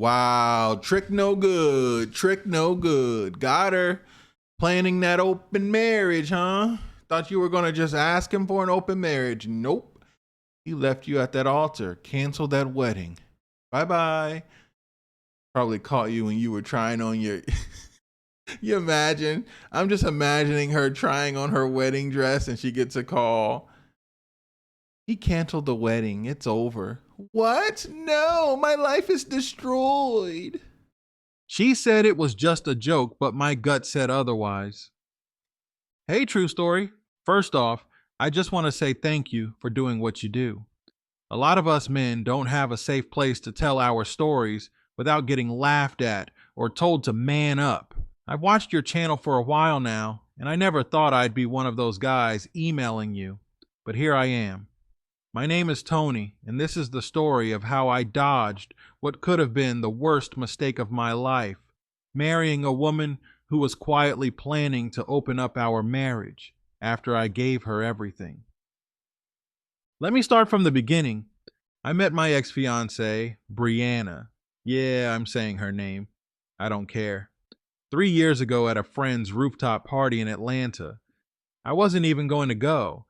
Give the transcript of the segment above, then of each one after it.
Wow, trick no good. Trick no good. Got her. Planning that open marriage, huh? Thought you were going to just ask him for an open marriage. Nope. He left you at that altar. Canceled that wedding. Bye bye. Probably caught you when you were trying on your. You imagine? I'm just imagining her trying on her wedding dress and she gets a call. He canceled the wedding. It's over. What? No, my life is destroyed. She said it was just a joke, but my gut said otherwise. Hey, True Story. First off, I just want to say thank you for doing what you do. A lot of us men don't have a safe place to tell our stories without getting laughed at or told to man up. I've watched your channel for a while now, and I never thought I'd be one of those guys emailing you, but here I am. My name is Tony, and this is the story of how I dodged what could have been the worst mistake of my life, marrying a woman who was quietly planning to open up our marriage after I gave her everything. Let me start from the beginning. I met my ex-fiancée, Brianna. Yeah, I'm saying her name. I don't care. 3 years ago at a friend's rooftop party in Atlanta. I wasn't even going to go.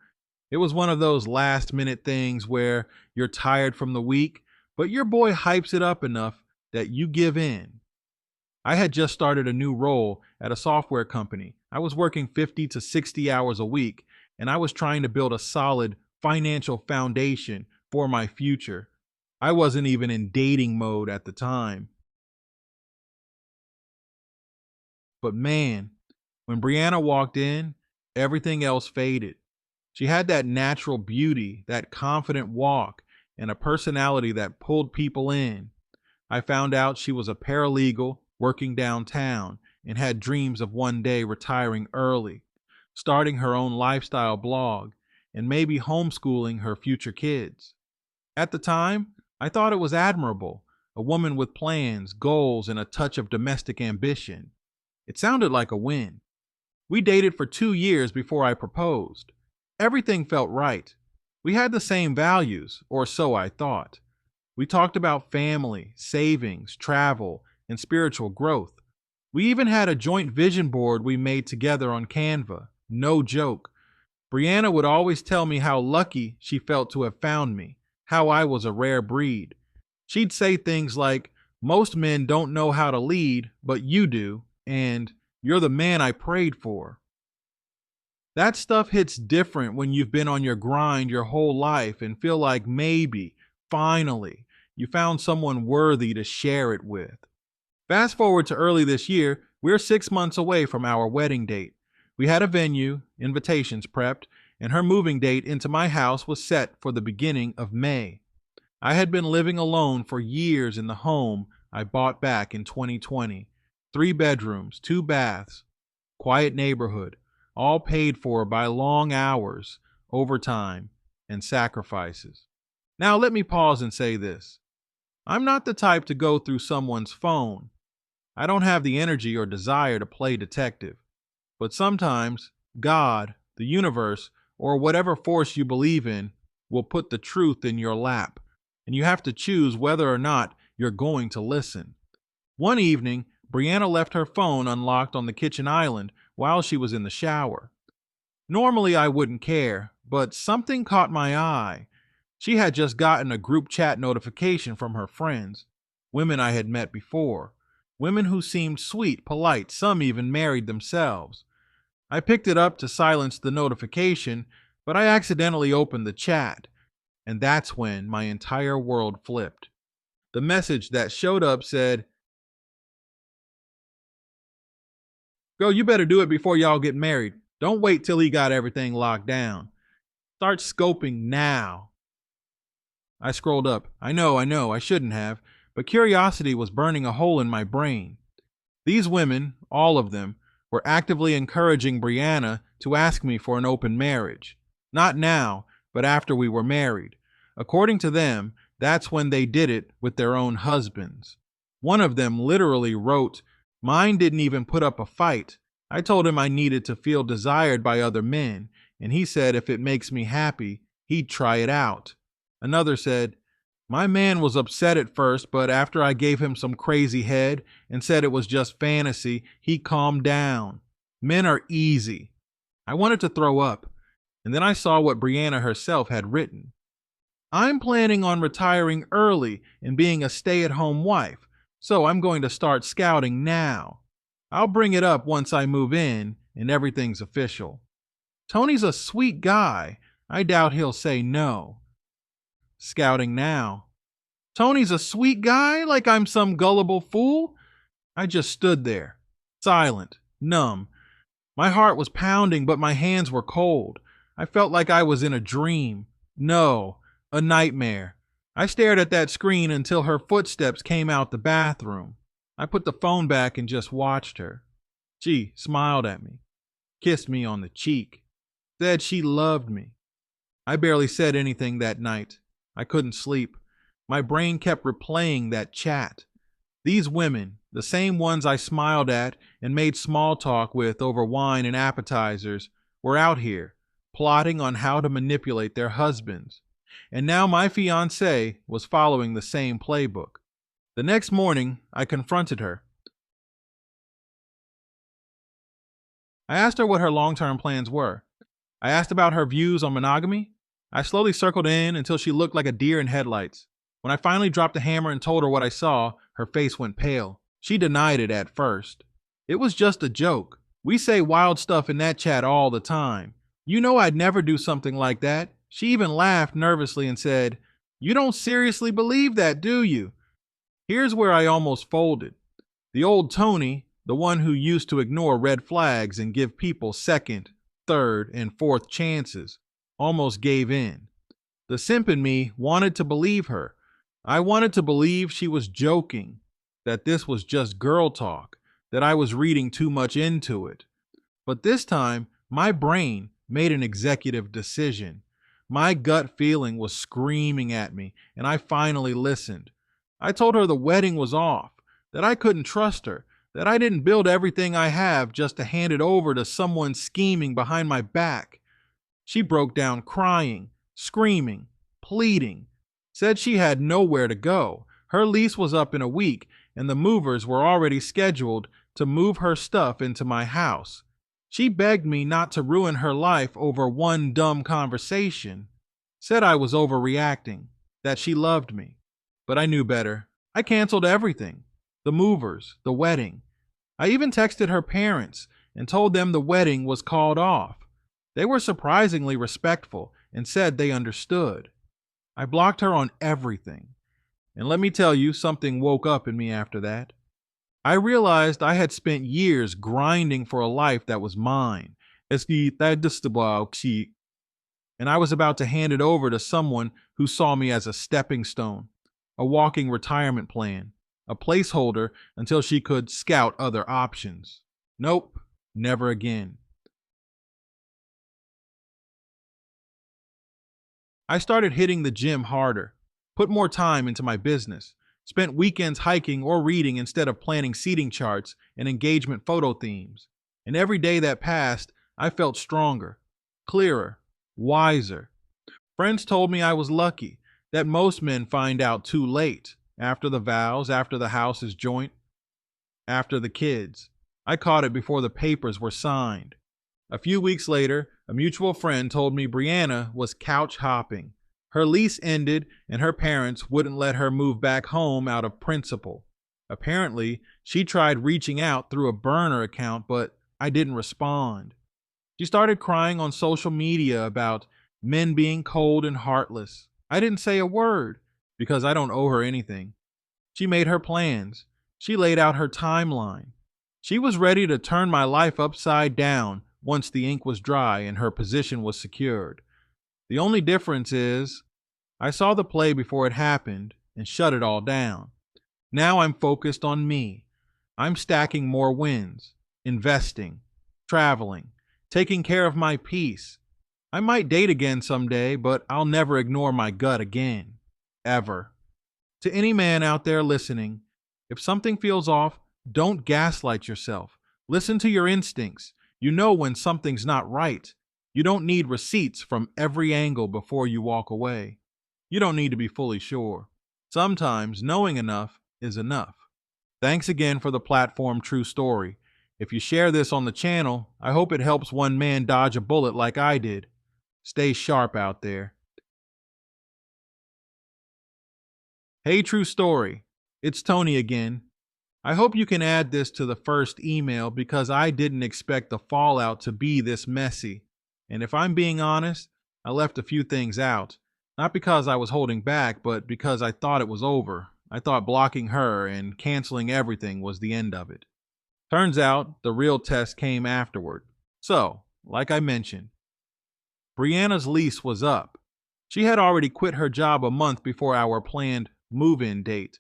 It was one of those last-minute things where you're tired from the week, but your boy hypes it up enough that you give in. I had just started a new role at a software company. I was working 50 to 60 hours a week, and I was trying to build a solid financial foundation for my future. I wasn't even in dating mode at the time. But man, when Brianna walked in, everything else faded. She had that natural beauty, that confident walk, and a personality that pulled people in. I found out she was a paralegal working downtown and had dreams of one day retiring early, starting her own lifestyle blog, and maybe homeschooling her future kids. At the time, I thought it was admirable, a woman with plans, goals, and a touch of domestic ambition. It sounded like a win. We dated for 2 years before I proposed. Everything felt right. We had the same values, or so I thought. We talked about family, savings, travel, and spiritual growth. We even had a joint vision board we made together on Canva. No joke. Brianna would always tell me how lucky she felt to have found me, how I was a rare breed. She'd say things like, "Most men don't know how to lead, but you do," and "You're the man I prayed for." That stuff hits different when you've been on your grind your whole life and feel like maybe, finally, you found someone worthy to share it with. Fast forward to early this year, we're 6 months away from our wedding date. We had a venue, invitations prepped, and her moving date into my house was set for the beginning of May. I had been living alone for years in the home I bought back in 2020. 3 bedrooms, 2 baths, quiet neighborhood, all paid for by long hours, overtime, and sacrifices. Now, let me pause and say this. I'm not the type to go through someone's phone. I don't have the energy or desire to play detective. But sometimes, God, the universe, or whatever force you believe in, will put the truth in your lap, and you have to choose whether or not you're going to listen. One evening, Brianna left her phone unlocked on the kitchen island while she was in the shower. Normally I wouldn't care, but something caught my eye. She had just gotten a group chat notification from her friends, women I had met before, women who seemed sweet, polite, some even married themselves. I picked it up to silence the notification, but I accidentally opened the chat, and that's when my entire world flipped. The message that showed up said, "Girl, you better do it before y'all get married. Don't wait till he got everything locked down. Start scoping now." I scrolled up. I know, I shouldn't have, but curiosity was burning a hole in my brain. These women, all of them, were actively encouraging Brianna to ask me for an open marriage. Not now, but after we were married. According to them, that's when they did it with their own husbands. One of them literally wrote, "Mine didn't even put up a fight. I told him I needed to feel desired by other men, and he said if it makes me happy, he'd try it out." Another said, My man was upset at first, but after I gave him some crazy head and said it was just fantasy, he calmed down. Men are easy. I wanted to throw up, and then I saw what Brianna herself had written. I'm planning on retiring early and being a stay-at-home wife, so I'm going to start scouting now. I'll bring it up once I move in and everything's official. Tony's a sweet guy. I doubt he'll say no. Scouting now. Tony's a sweet guy, like I'm some gullible fool? I just stood there, silent, numb. My heart was pounding, but my hands were cold. I felt like I was in a dream. No, a nightmare. I stared at that screen until her footsteps came out the bathroom. I put the phone back and just watched her. She smiled at me, kissed me on the cheek, said she loved me. I barely said anything that night. I couldn't sleep. My brain kept replaying that chat. These women, the same ones I smiled at and made small talk with over wine and appetizers, were out here, plotting on how to manipulate their husbands. And now my fiancée was following the same playbook. The next morning, I confronted her. I asked her what her long-term plans were. I asked about her views on monogamy. I slowly circled in until she looked like a deer in headlights. When I finally dropped the hammer and told her what I saw, her face went pale. She denied it at first. It was just a joke. We say wild stuff in that chat all the time. You know I'd never do something like that. She even laughed nervously and said, "You don't seriously believe that, do you?" Here's where I almost folded. The old Tony, the one who used to ignore red flags and give people second, third, and fourth chances, almost gave in. The simp in me wanted to believe her. I wanted to believe she was joking, that this was just girl talk, that I was reading too much into it. But this time, my brain made an executive decision. My gut feeling was screaming at me, and I finally listened. I told her the wedding was off, that I couldn't trust her, that I didn't build everything I have just to hand it over to someone scheming behind my back. She broke down crying, screaming, pleading, said she had nowhere to go. Her lease was up in a week, and the movers were already scheduled to move her stuff into my house. She begged me not to ruin her life over one dumb conversation, said I was overreacting, that she loved me. But I knew better. I canceled everything. The movers, the wedding. I even texted her parents and told them the wedding was called off. They were surprisingly respectful and said they understood. I blocked her on everything. And let me tell you, something woke up in me after that. I realized I had spent years grinding for a life that was mine. And I was about to hand it over to someone who saw me as a stepping stone, a walking retirement plan, a placeholder until she could scout other options. Nope, never again. I started hitting the gym harder, put more time into my business, spent weekends hiking or reading instead of planning seating charts and engagement photo themes. And every day that passed, I felt stronger, clearer, wiser. Friends told me I was lucky, that most men find out too late, after the vows, after the house is joint, after the kids. I caught it before the papers were signed. A few weeks later, a mutual friend told me Brianna was couch hopping. Her lease ended and her parents wouldn't let her move back home out of principle. Apparently, she tried reaching out through a burner account, but I didn't respond. She started crying on social media about men being cold and heartless. I didn't say a word because I don't owe her anything. She made her plans. She laid out her timeline. She was ready to turn my life upside down once the ink was dry and her position was secured. The only difference is I saw the play before it happened and shut it all down. Now I'm focused on me. I'm stacking more wins, investing, traveling, taking care of my peace. I might date again someday, but I'll never ignore my gut again. Ever. To any man out there listening, if something feels off, don't gaslight yourself. Listen to your instincts. You know when something's not right. You don't need receipts from every angle before you walk away. You don't need to be fully sure. Sometimes knowing enough is enough. Thanks again for the platform, True Story. If you share this on the channel, I hope it helps one man dodge a bullet like I did. Stay sharp out there. Hey, True Story. It's Tony again. I hope you can add this to the first email because I didn't expect the fallout to be this messy. And if I'm being honest, I left a few things out. Not because I was holding back, but because I thought it was over. I thought blocking her and canceling everything was the end of it. Turns out the real test came afterward. So, like I mentioned, Brianna's lease was up. She had already quit her job a month before our planned move-in date.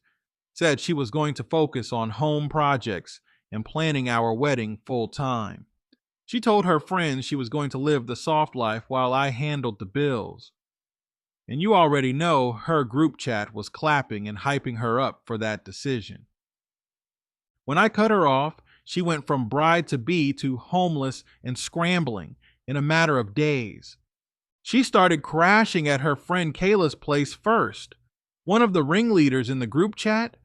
Said she was going to focus on home projects and planning our wedding full time. She told her friends she was going to live the soft life while I handled the bills. And you already know her group chat was clapping and hyping her up for that decision. When I cut her off, she went from bride-to-be to homeless and scrambling in a matter of days. She started crashing at her friend Kayla's place first. One of the ringleaders in the group chat,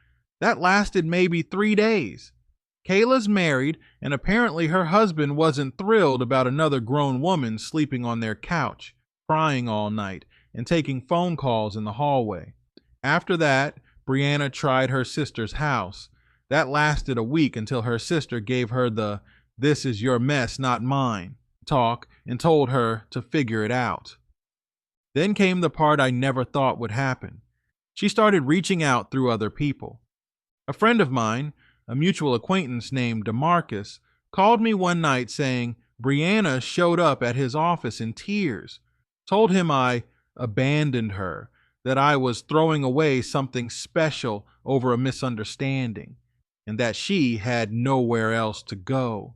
that lasted maybe 3 days. Kayla's married, and apparently her husband wasn't thrilled about another grown woman sleeping on their couch, crying all night, and taking phone calls in the hallway. After that, Brianna tried her sister's house. That lasted a week until her sister gave her the "this is your mess, not mine" talk and told her to figure it out. Then came the part I never thought would happen. She started reaching out through other people. A friend of mine, a mutual acquaintance named DeMarcus, called me one night saying Brianna showed up at his office in tears, told him I abandoned her, that I was throwing away something special over a misunderstanding, and that she had nowhere else to go.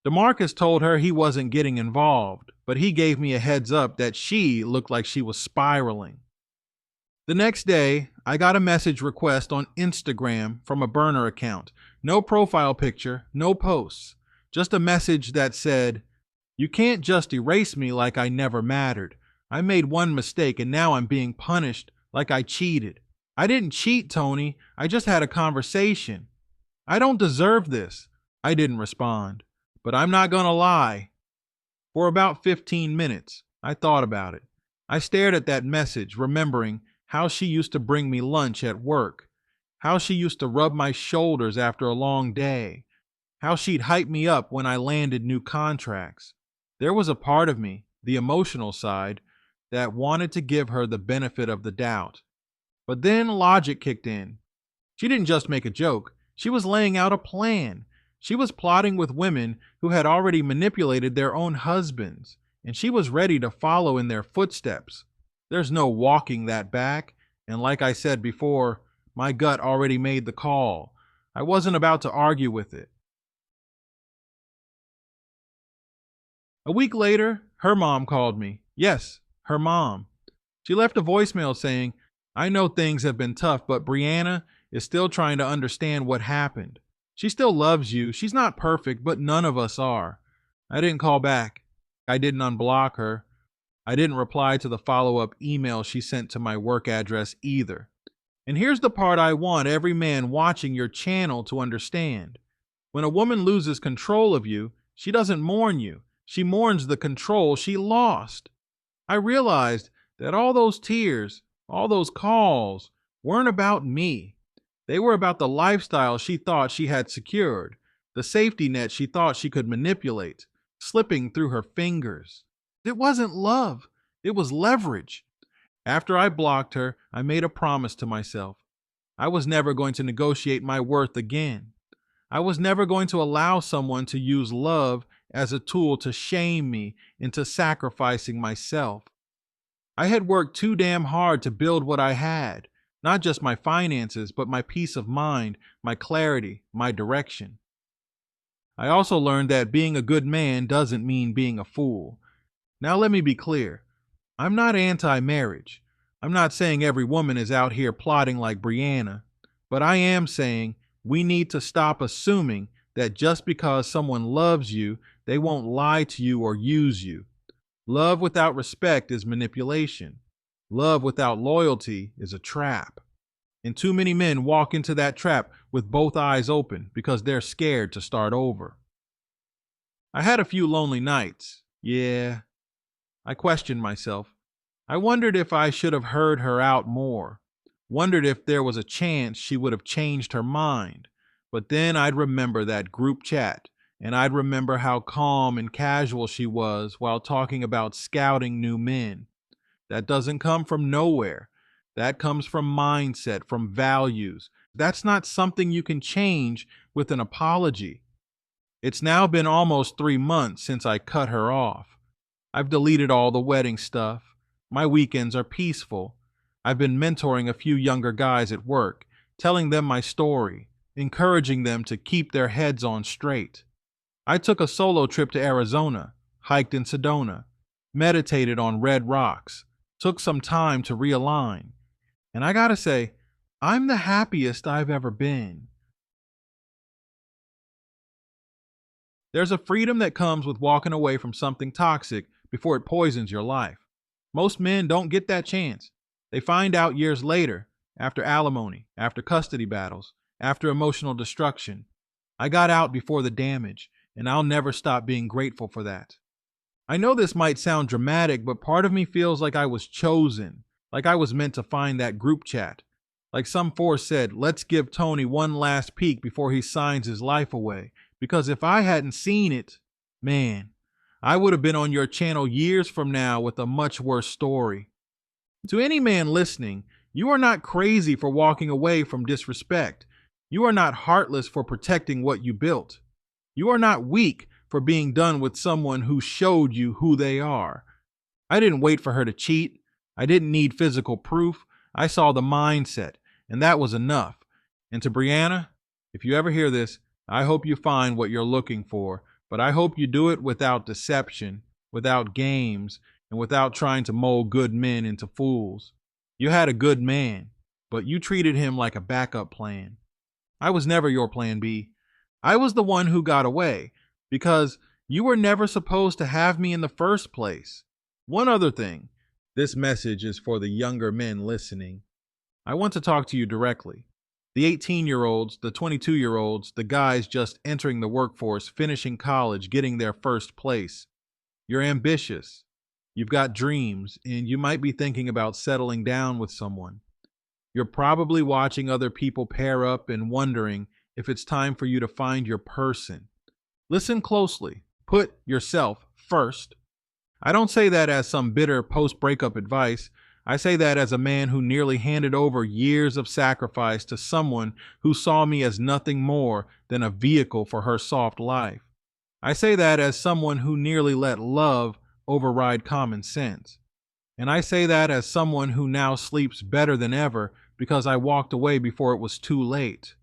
DeMarcus told her he wasn't getting involved, but he gave me a heads up that she looked like she was spiraling. The next day, I got a message request on Instagram from a burner account. No profile picture, no posts. Just a message that said, "You can't just erase me like I never mattered. I made one mistake and now I'm being punished like I cheated. I didn't cheat, Tony. I just had a conversation. I don't deserve this." I didn't respond, but I'm not gonna lie. For about 15 minutes, I thought about it. I stared at that message, remembering how she used to bring me lunch at work, how she used to rub my shoulders after a long day, how she'd hype me up when I landed new contracts. There was a part of me, the emotional side, that wanted to give her the benefit of the doubt. But then logic kicked in. She didn't just make a joke, she was laying out a plan. She was plotting with women who had already manipulated their own husbands, and she was ready to follow in their footsteps. There's no walking that back, and like I said before, my gut already made the call. I wasn't about to argue with it. A week later, her mom called me. Yes, her mom. She left a voicemail saying, "I know things have been tough, but Brianna is still trying to understand what happened. She still loves you. She's not perfect, but none of us are." I didn't call back. I didn't unblock her. I didn't reply to the follow-up email she sent to my work address either. And here's the part I want every man watching your channel to understand. When a woman loses control of you, she doesn't mourn you. She mourns the control she lost. I realized that all those tears, all those calls, weren't about me. They were about the lifestyle she thought she had secured, the safety net she thought she could manipulate, slipping through her fingers. It wasn't love, it was leverage. After I blocked her, I made a promise to myself. I was never going to negotiate my worth again. I was never going to allow someone to use love as a tool to shame me into sacrificing myself. I had worked too damn hard to build what I had, not just my finances, but my peace of mind, my clarity, my direction. I also learned that being a good man doesn't mean being a fool. Now let me be clear. I'm not anti-marriage. I'm not saying every woman is out here plotting like Brianna, but I am saying we need to stop assuming that just because someone loves you, they won't lie to you or use you. Love without respect is manipulation. Love without loyalty is a trap. And too many men walk into that trap with both eyes open because they're scared to start over. I had a few lonely nights. Yeah, I questioned myself. I wondered if I should have heard her out more. Wondered if there was a chance she would have changed her mind. But then I'd remember that group chat, and I'd remember how calm and casual she was while talking about scouting new men. That doesn't come from nowhere. That comes from mindset, from values. That's not something you can change with an apology. It's now been almost 3 months since I cut her off. I've deleted all the wedding stuff. My weekends are peaceful. I've been mentoring a few younger guys at work, telling them my story, encouraging them to keep their heads on straight. I took a solo trip to Arizona, hiked in Sedona, meditated on red rocks, took some time to realign. And I gotta say, I'm the happiest I've ever been. There's a freedom that comes with walking away from something toxic before it poisons your life. Most men don't get that chance. They find out years later, after alimony, after custody battles, after emotional destruction. I got out before the damage, and I'll never stop being grateful for that. I know this might sound dramatic, but part of me feels like I was chosen, like I was meant to find that group chat. Like some force said, let's give Tony one last peek before he signs his life away. Because if I hadn't seen it, man, I would have been on your channel years from now with a much worse story. To any man listening, you are not crazy for walking away from disrespect. You are not heartless for protecting what you built. You are not weak for being done with someone who showed you who they are. I didn't wait for her to cheat. I didn't need physical proof. I saw the mindset, and that was enough. And to Brianna, if you ever hear this, I hope you find what you're looking for, but I hope you do it without deception, without games, and without trying to mold good men into fools. You had a good man, but you treated him like a backup plan. I was never your plan B. I was the one who got away because you were never supposed to have me in the first place. One other thing, this message is for the younger men listening. I want to talk to you directly. The 18-year-olds, the 22-year-olds, the guys just entering the workforce, finishing college, getting their first place. You're ambitious. You've got dreams, and you might be thinking about settling down with someone. You're probably watching other people pair up and wondering if it's time for you to find your person. Listen closely. Put yourself first. I don't say that as some bitter post-breakup advice. I say that as a man who nearly handed over years of sacrifice to someone who saw me as nothing more than a vehicle for her soft life. I say that as someone who nearly let love override common sense. And I say that as someone who now sleeps better than ever because I walked away before it was too late.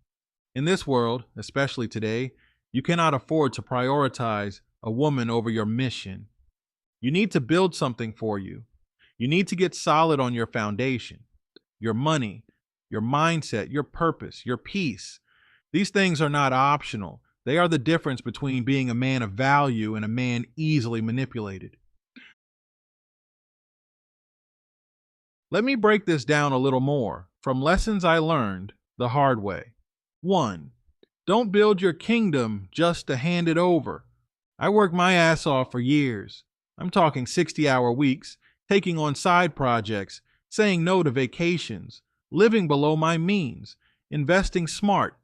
In this world, especially today, you cannot afford to prioritize a woman over your mission. You need to build something for you. You need to get solid on your foundation, your money, your mindset, your purpose, your peace. These things are not optional. They are the difference between being a man of value and a man easily manipulated. Let me break this down a little more from lessons I learned the hard way. 1. Don't build your kingdom just to hand it over. I worked my ass off for years. I'm talking 60-hour weeks, taking on side projects, saying no to vacations, living below my means, investing smart,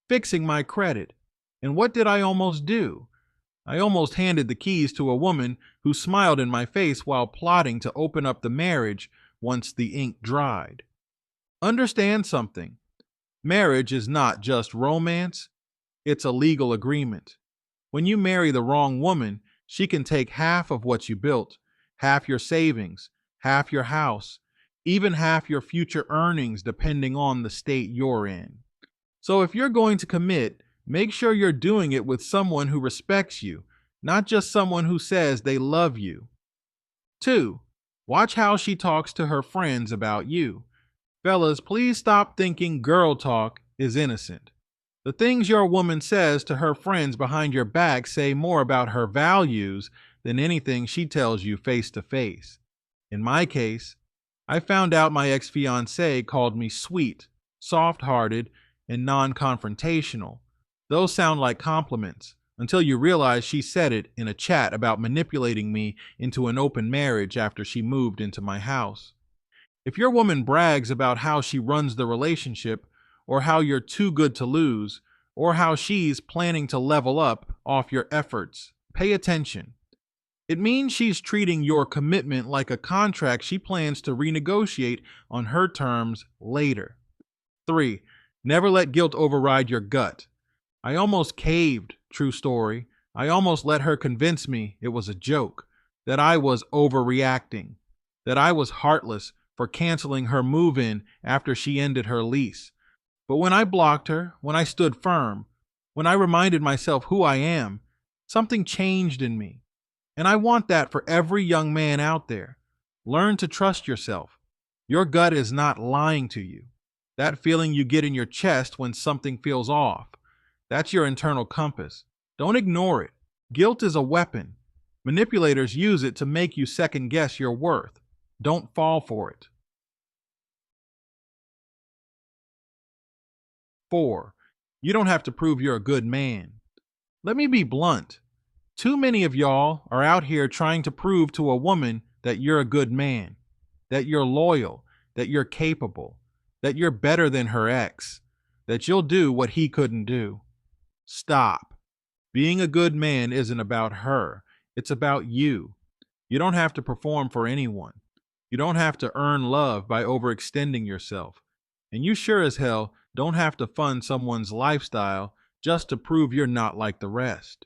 fixing my credit. And what did I almost do? I almost handed the keys to a woman who smiled in my face while plotting to open up the marriage once the ink dried. Understand something. Marriage is not just romance, it's a legal agreement. When you marry the wrong woman, she can take half of what you built, half your savings, half your house, even half your future earnings depending on the state you're in. So if you're going to commit, make sure you're doing it with someone who respects you, not just someone who says they love you. 2. Watch how she talks to her friends about you. Fellas, please stop thinking girl talk is innocent. The things your woman says to her friends behind your back say more about her values than anything she tells you face to face. In my case, I found out my ex-fiancée called me sweet, soft-hearted, and non-confrontational. Those sound like compliments until you realize she said it in a chat about manipulating me into an open marriage after she moved into my house. If your woman brags about how she runs the relationship, or how you're too good to lose, or how she's planning to level up off your efforts, pay attention. It means she's treating your commitment like a contract she plans to renegotiate on her terms later. 3. Never let guilt override your gut. I almost caved, true story. I almost let her convince me it was a joke, that I was overreacting, that I was heartless for canceling her move in after she ended her lease. But when I blocked her, when I stood firm, when I reminded myself who I am, something changed in me. And I want that for every young man out there. Learn to trust yourself. Your gut is not lying to you. That feeling you get in your chest when something feels off, that's your internal compass. Don't ignore it. Guilt is a weapon. Manipulators use it to make you second guess your worth. Don't fall for it. 4. You don't have to prove you're a good man. Let me be blunt. Too many of y'all are out here trying to prove to a woman that you're a good man, that you're loyal, that you're capable, that you're better than her ex, that you'll do what he couldn't do. Stop. Being a good man isn't about her. It's about you. You don't have to perform for anyone. You don't have to earn love by overextending yourself. And you sure as hell don't have to fund someone's lifestyle just to prove you're not like the rest.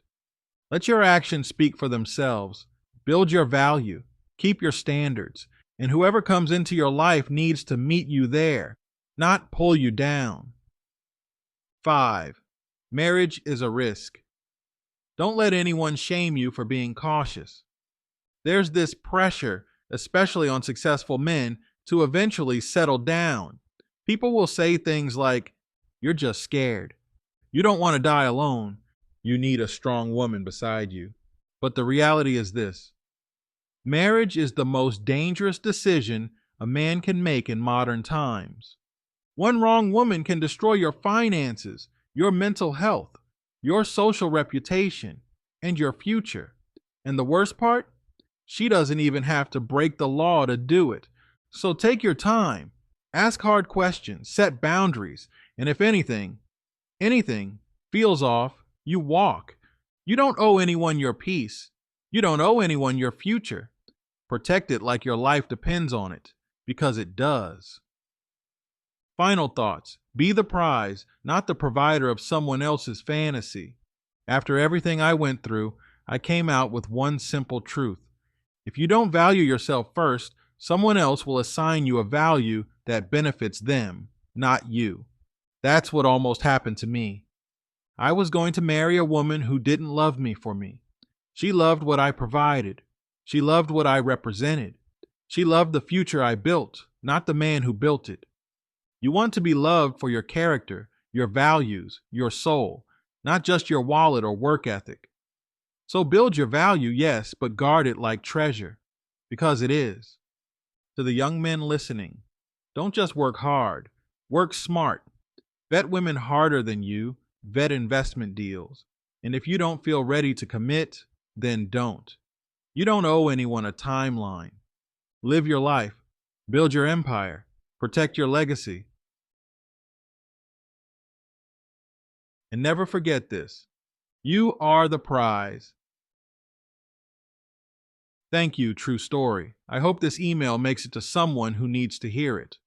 Let your actions speak for themselves. Build your value. Keep your standards. And whoever comes into your life needs to meet you there, not pull you down. 5. Marriage is a risk. Don't let anyone shame you for being cautious. There's this pressure, especially on successful men, to eventually settle down. People will say things like, "You're just scared. You don't want to die alone. You need a strong woman beside you." But the reality is this: marriage is the most dangerous decision a man can make in modern times. One wrong woman can destroy your finances, your mental health, your social reputation, and your future. And the worst part? She doesn't even have to break the law to do it. So take your time, ask hard questions, set boundaries, and if anything feels off, you walk. You don't owe anyone your peace. You don't owe anyone your future. Protect it like your life depends on it, because it does. Final thoughts. Be the prize, not the provider of someone else's fantasy. After everything I went through, I came out with one simple truth. If you don't value yourself first, someone else will assign you a value that benefits them, not you. That's what almost happened to me. I was going to marry a woman who didn't love me for me. She loved what I provided. She loved what I represented. She loved the future I built, not the man who built it. You want to be loved for your character, your values, your soul, not just your wallet or work ethic. So build your value, yes, but guard it like treasure, because it is. To the young men listening, don't just work hard, work smart. Vet women harder than you, vet investment deals. And if you don't feel ready to commit, then don't. You don't owe anyone a timeline. Live your life, build your empire, protect your legacy. And never forget this: you are the prize. Thank you, true story. I hope this email makes it to someone who needs to hear it.